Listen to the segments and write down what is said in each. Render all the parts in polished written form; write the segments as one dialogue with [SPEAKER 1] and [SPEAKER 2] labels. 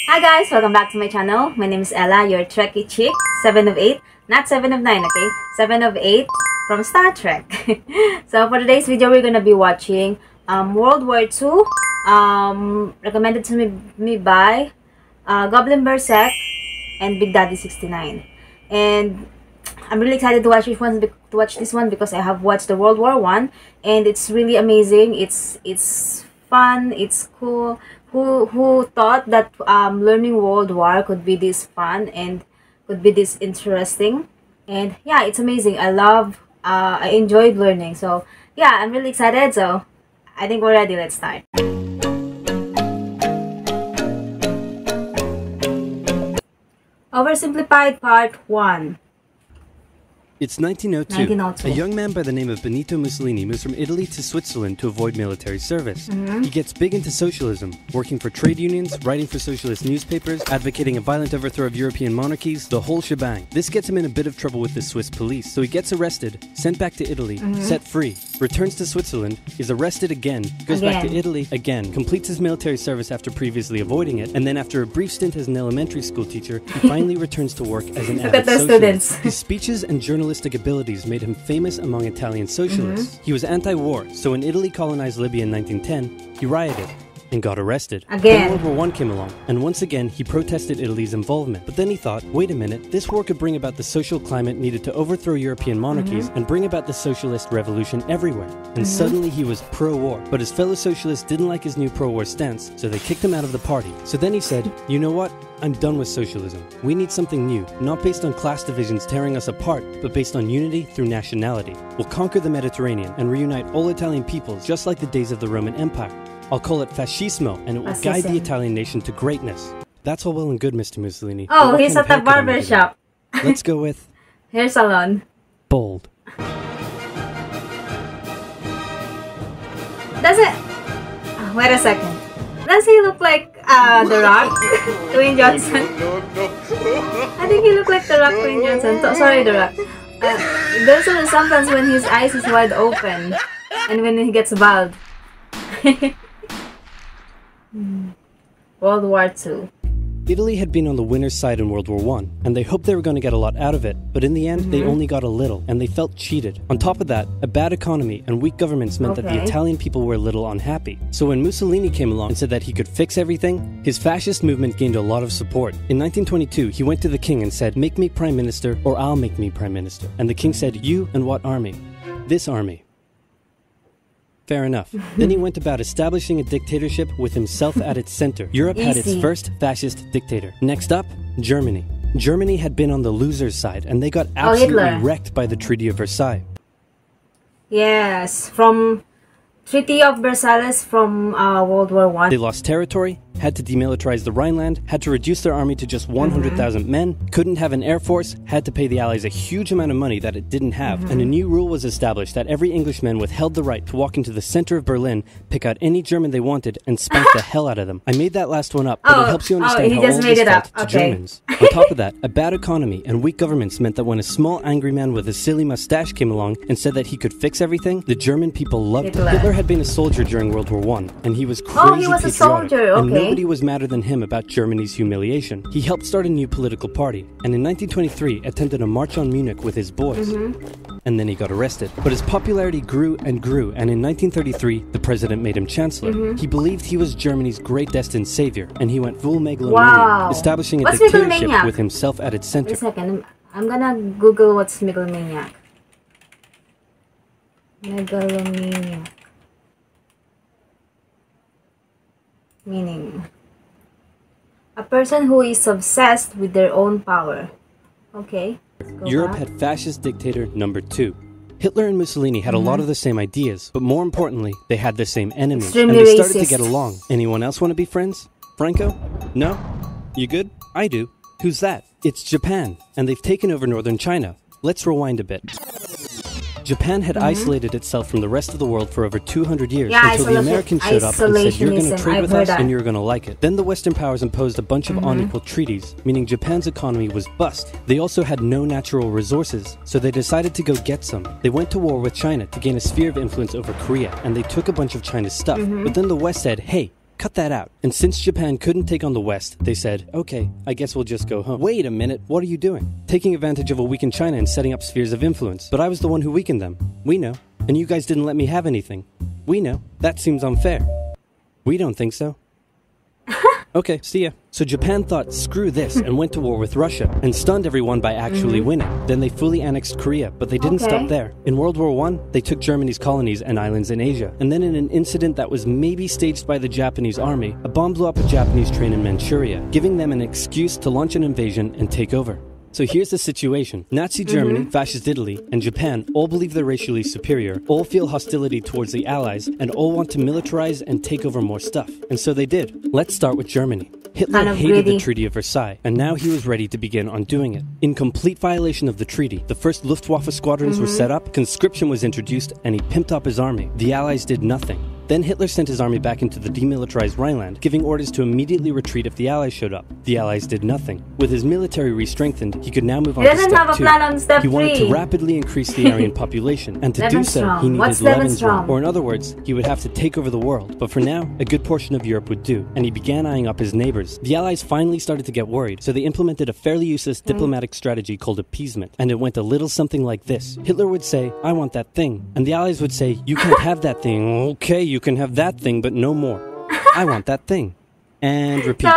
[SPEAKER 1] Hi guys! Welcome back to my channel. My name is Ella, your Trekkie chick. 7 of 8. Not 7 of 9, okay? 7 of 8 from Star Trek. So for today's video, we're gonna be watching World War II. Recommended to me by Goblin Berserk and Big Daddy 69. And I'm really excited to watch this one because I have watched the World War I, and it's really amazing. It's fun. It's cool. Who thought that learning World War could be this fun and could be this interesting? And yeah, it's amazing. I enjoyed learning. So yeah, I'm really excited. So I think we're ready. Let's start. Oversimplified Part 1.
[SPEAKER 2] It's 1902. A young man by the name of Benito Mussolini moves from Italy to Switzerland to avoid military service. He gets big into socialism, working for trade unions, writing for socialist newspapers, advocating a violent overthrow of European monarchies, the whole shebang. This gets him in a bit of trouble with the Swiss police, so he gets arrested, sent back to Italy, set free, returns to Switzerland, is arrested again, goes back to Italy again, completes his military service after previously avoiding it, and then after a brief stint as an elementary school teacher, he finally returns to work as an avid socialist. His speeches and journalistic abilities made him famous among Italian socialists. He was anti-war, so when Italy colonized Libya in 1910, he rioted and got arrested. Then World War I came along, and once again he protested Italy's involvement. But then he thought, wait a minute, this war could bring about the social climate needed to overthrow European monarchies and bring about the socialist revolution everywhere. And suddenly he was pro-war. But his fellow socialists didn't like his new pro-war stance, so they kicked him out of the party. So then he said, you know what? I'm done with socialism. We need something new, not based on class divisions tearing us apart, but based on unity through nationality. We'll conquer the Mediterranean and reunite all Italian peoples just like the days of the Roman Empire. I'll call it fascismo, and it will guide the Italian nation to greatness. That's all well and good, Mr. Mussolini.
[SPEAKER 1] Oh, he's at the barber shop.
[SPEAKER 2] Let's go with...
[SPEAKER 1] hair salon.
[SPEAKER 2] Bold.
[SPEAKER 1] Does it... wait a second. Does he look like The Rock? Dwayne Johnson? I think he looked like The Rock, Dwayne Johnson. Sorry, The Rock. There's sometimes when his eyes is wide open and when he gets bald. World War II.
[SPEAKER 2] Italy had been on the winner's side in World War I, and they hoped they were going to get a lot out of it, but in the end, they only got a little, and they felt cheated. On top of that, a bad economy and weak governments meant that the Italian people were a little unhappy. So when Mussolini came along and said that he could fix everything, his fascist movement gained a lot of support. In 1922, he went to the king and said, make me prime minister, or I'll make me prime minister. And the king said, you and what army? This army. Fair enough. Then he went about establishing a dictatorship with himself at its center. Europe had its first fascist dictator. Next up, Germany. Germany had been on the loser's side, and they got absolutely wrecked by the Treaty of Versailles.
[SPEAKER 1] Yes, from Treaty of Versailles from World War I.
[SPEAKER 2] They lost territory, had to demilitarize the Rhineland, had to reduce their army to just 100,000 men, couldn't have an air force, had to pay the Allies a huge amount of money that it didn't have, and a new rule was established that every Englishman withheld the right to walk into the center of Berlin, pick out any German they wanted, and spank the hell out of them. I made that last one up, but it helps you understand how all this felt to Germans. On top of that, a bad economy and weak governments meant that when a small angry man with a silly mustache came along and said that he could fix everything, the German people loved him. Hitler had been a soldier during World War I, and he was crazy patriotic, and nobody was madder than him about Germany's humiliation. He helped start a new political party, and in 1923 attended a march on Munich with his boys. And then he got arrested. But his popularity grew and grew, and in 1933, the president made him chancellor. He believed he was Germany's great destined savior, and he went full megalomaniac, establishing a dictatorship with himself at its center.
[SPEAKER 1] Wait a second, I'm gonna Google what's megalomaniac. Megalomaniac. Meaning... a person who is obsessed with their own power. Okay.
[SPEAKER 2] Europe had fascist dictator number 2. Hitler and Mussolini had a lot of the same ideas, but more importantly, they had the same enemies, and they started to get along. Anyone else want to be friends? Franco? No? You good? I do. Who's that? It's Japan, and they've taken over northern China. Let's rewind a bit. Japan had isolated itself from the rest of the world for over 200 years until the Americans showed up and said, you're going to trade with us and you're going to like it. Then the Western powers imposed a bunch of unequal treaties, meaning Japan's economy was bust. They also had no natural resources, so they decided to go get some. They went to war with China to gain a sphere of influence over Korea, and they took a bunch of China's stuff. But then the West said, hey, cut that out. And since Japan couldn't take on the West, they said, okay, I guess we'll just go home. Wait a minute, what are you doing? Taking advantage of a weakened China and setting up spheres of influence. But I was the one who weakened them. We know. And you guys didn't let me have anything. We know. That seems unfair. We don't think so. Okay, see ya. So Japan thought, screw this, and went to war with Russia, and stunned everyone by actually winning. Then they fully annexed Korea, but they didn't stop there. In World War I, they took Germany's colonies and islands in Asia. And then in an incident that was maybe staged by the Japanese army, a bomb blew up a Japanese train in Manchuria, giving them an excuse to launch an invasion and take over. So here's the situation. Nazi Germany, Fascist Italy, and Japan all believe they're racially superior, all feel hostility towards the Allies, and all want to militarize and take over more stuff. And so they did. Let's start with Germany. Hitler hated the Treaty of Versailles, and now he was ready to begin undoing it. In complete violation of the treaty, the first Luftwaffe squadrons were set up, conscription was introduced, and he pimped up his army. The Allies did nothing. Then Hitler sent his army back into the demilitarized Rhineland, giving orders to immediately retreat if the Allies showed up. The Allies did nothing. With his military re-strengthened, he could now move on to step 2. He wanted to rapidly increase the Aryan population, and to do so, he needed Lebensraum. Or in other words, he would have to take over the world. But for now, a good portion of Europe would do, and he began eyeing up his neighbors. The Allies finally started to get worried, so they implemented a fairly useless diplomatic strategy called appeasement, and it went a little something like this. Hitler would say, I want that thing, and the Allies would say, you can't have that thing. Okay, you can have that thing, but no more. I want that thing. And repeat.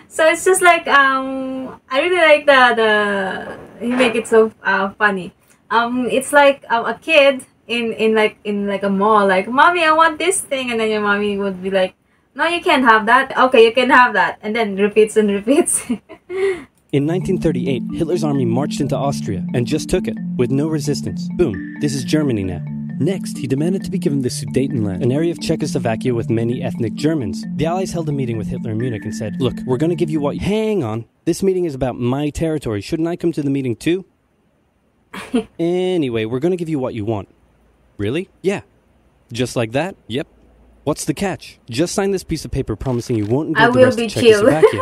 [SPEAKER 1] So it's just like I really like the he make it so funny. It's like a kid in a mall, like, mommy, I want this thing, and then your mommy would be like, no, you can't have that. Okay, you can have that, and then repeats and repeats.
[SPEAKER 2] In 1938, Hitler's army marched into Austria and just took it with no resistance. Boom, this is Germany now. Next, he demanded to be given the Sudetenland, an area of Czechoslovakia with many ethnic Germans. The Allies held a meeting with Hitler in Munich and said, look, we're going to give you what... Hang on. This meeting is about my territory. Shouldn't I come to the meeting too? Anyway, we're going to give you what you want. Really? Yeah. Just like that? Yep. What's the catch? Just sign this piece of paper promising you won't invade the rest of Czechoslovakia.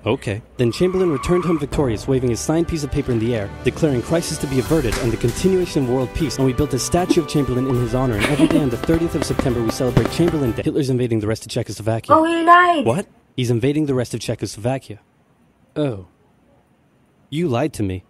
[SPEAKER 2] Okay. Then Chamberlain returned home victorious, waving his signed piece of paper in the air, declaring crisis to be averted and the continuation of world peace. And we built a statue of Chamberlain in his honor, and every day on the 30th of September we celebrate Chamberlain Day. Hitler's invading the rest of Czechoslovakia.
[SPEAKER 1] Oh, he lied!
[SPEAKER 2] What? He's invading the rest of Czechoslovakia. Oh. You lied to me.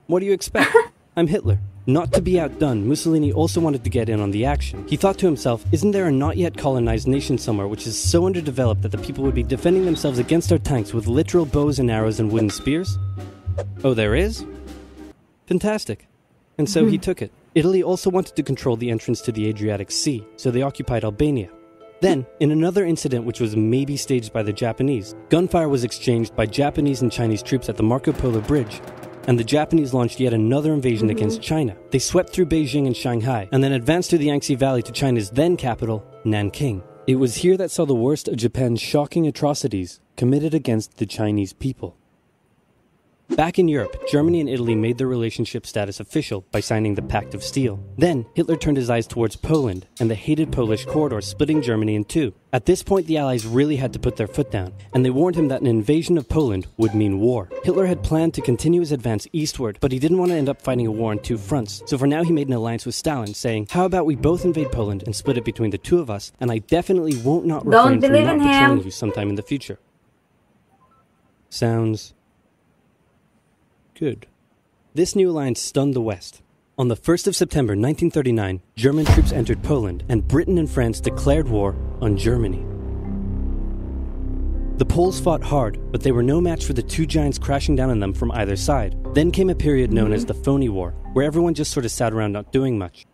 [SPEAKER 2] What do you expect? I'm Hitler. Not to be outdone, Mussolini also wanted to get in on the action. He thought to himself, isn't there a not yet colonized nation somewhere which is so underdeveloped that the people would be defending themselves against our tanks with literal bows and arrows and wooden spears? Oh, there is? Fantastic. And so he took it. Italy also wanted to control the entrance to the Adriatic Sea, so they occupied Albania. Then, in another incident which was maybe staged by the Japanese, gunfire was exchanged by Japanese and Chinese troops at the Marco Polo Bridge, and the Japanese launched yet another invasion against China. They swept through Beijing and Shanghai, and then advanced through the Yangtze Valley to China's then capital, Nanking. It was here that saw the worst of Japan's shocking atrocities committed against the Chinese people. Back in Europe, Germany and Italy made their relationship status official by signing the Pact of Steel. Then, Hitler turned his eyes towards Poland and the hated Polish corridor, splitting Germany in two. At this point, the Allies really had to put their foot down, and they warned him that an invasion of Poland would mean war. Hitler had planned to continue his advance eastward, but he didn't want to end up fighting a war on two fronts. So for now, he made an alliance with Stalin, saying, how about we both invade Poland and split it between the two of us, and I definitely won't not refrain from not patrolling you sometime in the future. Sounds good. This new alliance stunned the West. On the 1st of September 1939, German troops entered Poland, and Britain and France declared war on Germany. The Poles fought hard, but they were no match for the two giants crashing down on them from either side. Then came a period known as the Phony War, where everyone just sort of sat around not doing much.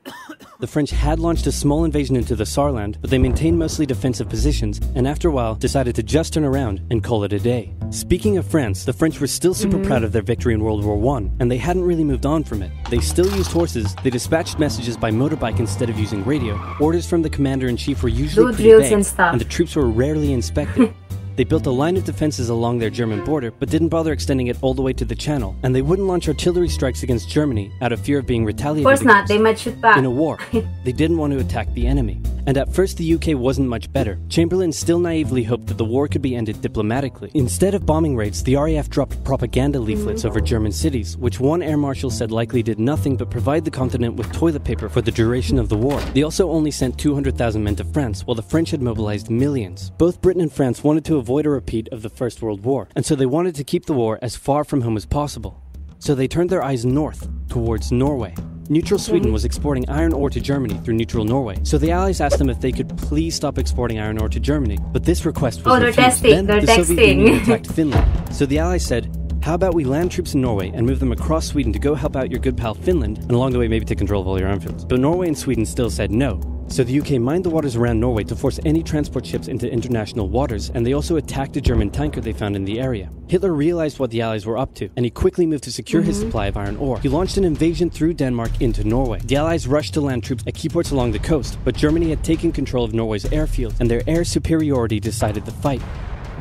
[SPEAKER 2] The French had launched a small invasion into the Saarland, but they maintained mostly defensive positions, and after a while decided to just turn around and call it a day. Speaking of France, the French were still super proud of their victory in World War I, and they hadn't really moved on from it. They still used horses, they dispatched messages by motorbike instead of using radio, orders from the commander-in-chief were usually pretty vague, and the troops were rarely inspected. They built a line of defenses along their German border, but didn't bother extending it all the way to the Channel, and they wouldn't launch artillery strikes against Germany out of fear of being retaliated
[SPEAKER 1] against. Of course not, they might shoot back.
[SPEAKER 2] In a war, they didn't want to attack the enemy. And at first the UK wasn't much better. Chamberlain still naively hoped that the war could be ended diplomatically. Instead of bombing raids, the RAF dropped propaganda leaflets over German cities, which one air marshal said likely did nothing but provide the continent with toilet paper for the duration of the war. They also only sent 200,000 men to France, while the French had mobilized millions. Both Britain and France wanted to avoid a repeat of the First World War, and so they wanted to keep the war as far from home as possible. So they turned their eyes north, towards Norway. Neutral Sweden was exporting iron ore to Germany through neutral Norway, so the Allies asked them if they could please stop exporting iron ore to Germany, but this request was refused. Then the Soviet Union attacked Finland, so the Allies said, how about we land troops in Norway and move them across Sweden to go help out your good pal Finland, and along the way maybe take control of all your airfields. But Norway and Sweden still said no. So the UK mined the waters around Norway to force any transport ships into international waters, and they also attacked a German tanker they found in the area. Hitler realized what the Allies were up to, and he quickly moved to secure his supply of iron ore. He launched an invasion through Denmark into Norway. The Allies rushed to land troops at key ports along the coast, but Germany had taken control of Norway's airfields, and their air superiority decided the fight.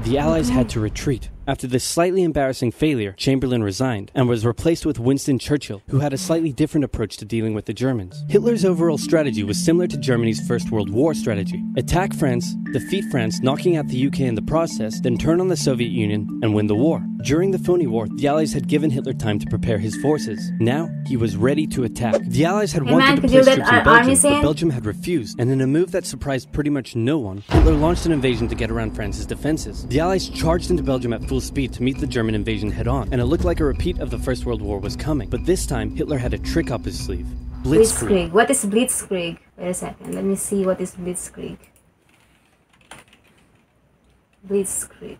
[SPEAKER 2] The Allies had to retreat. After this slightly embarrassing failure, Chamberlain resigned and was replaced with Winston Churchill, who had a slightly different approach to dealing with the Germans. Hitler's overall strategy was similar to Germany's First World War strategy. Attack France, defeat France, knocking out the UK in the process, then turn on the Soviet Union and win the war. During the Phony War, the Allies had given Hitler time to prepare his forces. Now, he was ready to attack. The Allies had wanted to place troops in Belgium, but Belgium had refused, and in a move that surprised pretty much no one, Hitler launched an invasion to get around France's defenses. The Allies charged into Belgium at full speed to meet the German invasion head-on, and it looked like a repeat of the First World War was coming. But this time, Hitler had a trick up his sleeve. Blitzkrieg.
[SPEAKER 1] What is Blitzkrieg? Wait a second, let me see what is Blitzkrieg. Blitzkrieg.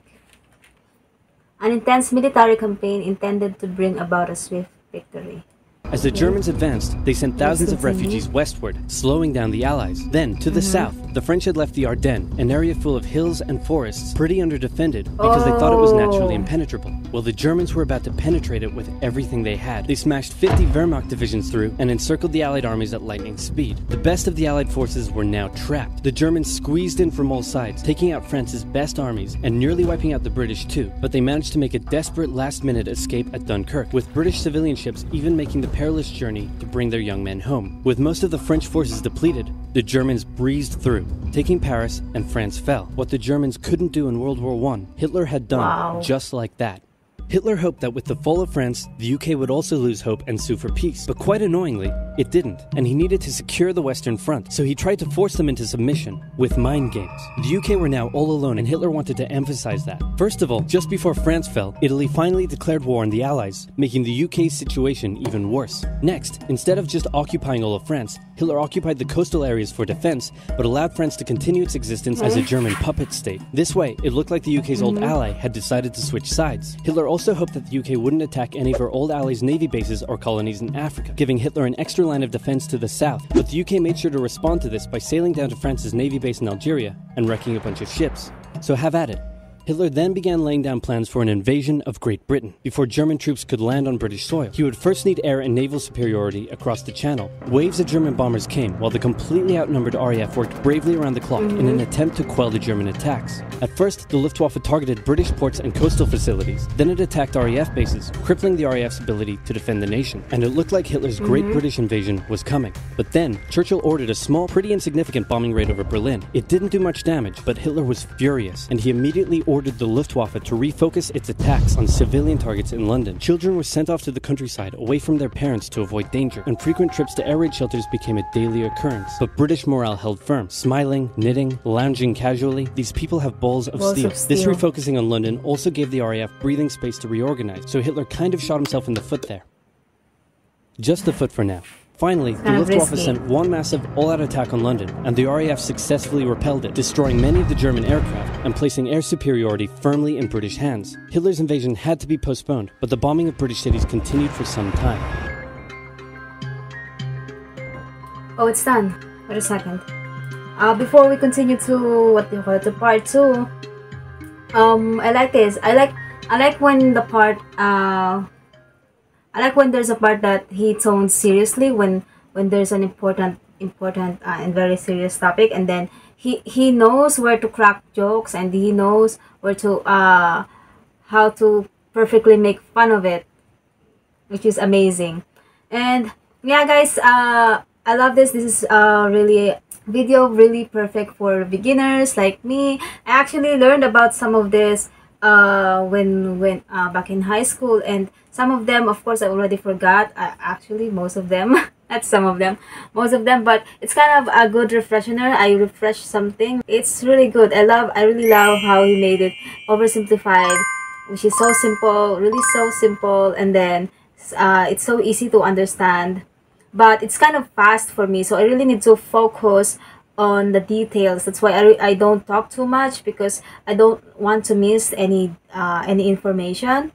[SPEAKER 1] An intense military campaign intended to bring about a swift victory.
[SPEAKER 2] As the Germans advanced, they sent thousands of refugees westward, slowing down the Allies. Then, to the south, the French had left the Ardennes, an area full of hills and forests, pretty underdefended, because they thought it was naturally impenetrable. Well, the Germans were about to penetrate it with everything they had. They smashed 50 Wehrmacht divisions through and encircled the Allied armies at lightning speed. The best of the Allied forces were now trapped. The Germans squeezed in from all sides, taking out France's best armies and nearly wiping out the British too. But they managed to make a desperate last-minute escape at Dunkirk, with British civilian ships even making the perilous journey to bring their young men home. With most of the French forces depleted, the Germans breezed through, taking Paris, and France fell. What the Germans couldn't do in World War I, Hitler had done just like that. Hitler hoped that with the fall of France, the UK would also lose hope and sue for peace. But quite annoyingly, it didn't, and he needed to secure the Western Front, so he tried to force them into submission with mind games. The UK were now all alone, and Hitler wanted to emphasize that. First of all, just before France fell, Italy finally declared war on the Allies, making the UK's situation even worse. Next, instead of just occupying all of France, Hitler occupied the coastal areas for defense, but allowed France to continue its existence as a German puppet state. This way, it looked like the UK's old ally had decided to switch sides. Hitler also hoped that the UK wouldn't attack any of her old allies' navy bases or colonies in Africa, giving Hitler an extra line of defense to the south. But the UK made sure to respond to this by sailing down to France's navy base in Algeria and wrecking a bunch of ships. So have at it. Hitler then began laying down plans for an invasion of Great Britain. Before German troops could land on British soil, he would first need air and naval superiority across the Channel. Waves of German bombers came, while the completely outnumbered RAF worked bravely around the clock in an attempt to quell the German attacks. At first, the Luftwaffe targeted British ports and coastal facilities. Then it attacked RAF bases, crippling the RAF's ability to defend the nation. And it looked like Hitler's Great British invasion was coming. But then, Churchill ordered a small, pretty insignificant bombing raid over Berlin. It didn't do much damage, but Hitler was furious, and he immediately ordered the Luftwaffe to refocus its attacks on civilian targets in London. Children were sent off to the countryside away from their parents to avoid danger, and frequent trips to air raid shelters became a daily occurrence. But British morale held firm. Smiling, knitting, lounging casually, these people have balls of steel. This refocusing on London also gave the RAF breathing space to reorganize, so Hitler kind of shot himself in the foot there. Just the foot for now. Finally, the Luftwaffe sent one massive all-out attack on London, and the RAF successfully repelled it, destroying many of the German aircraft and placing air superiority firmly in British hands. Hitler's invasion had to be postponed, but the bombing of British cities continued for some time.
[SPEAKER 1] Oh, it's done. Wait a second. Before we continue to to part 2, I like this. I like when the part I like when there's a part that he tones seriously when there's an important and very serious topic, and then he knows where to crack jokes, and he knows where to how to perfectly make fun of it, which is amazing. And yeah, guys, I love this. This is really video really perfect for beginners like me. I actually learned about some of this when back in high school, and some of them, of course, I already forgot. Actually, most of them. Not some of them, most of them, but it's kind of a good refresher. I refresh something. It's really good. I really love how he made it oversimplified, which is so simple, really so simple, and then it's so easy to understand, but it's kind of fast for me, so I really need to focus on the details. That's why I don't talk too much, because I don't want to miss any information.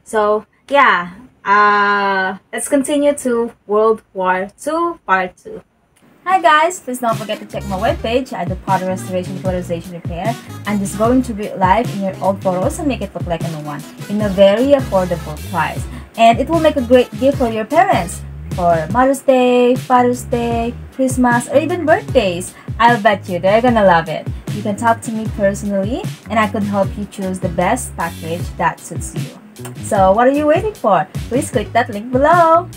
[SPEAKER 1] So yeah, let's continue to World War II Part 2. Hi guys, please don't forget to check my webpage. I do photo restoration, photoization, repair. I'm just going to bring live in your old photos and make it look like a new one in a very affordable price. And it will make a great gift for your parents for Mother's Day, Father's Day, Christmas, or even birthdays. I'll bet you they're gonna love it. You can talk to me personally, and I could help you choose the best package that suits you. So what are you waiting for? Please click that link below.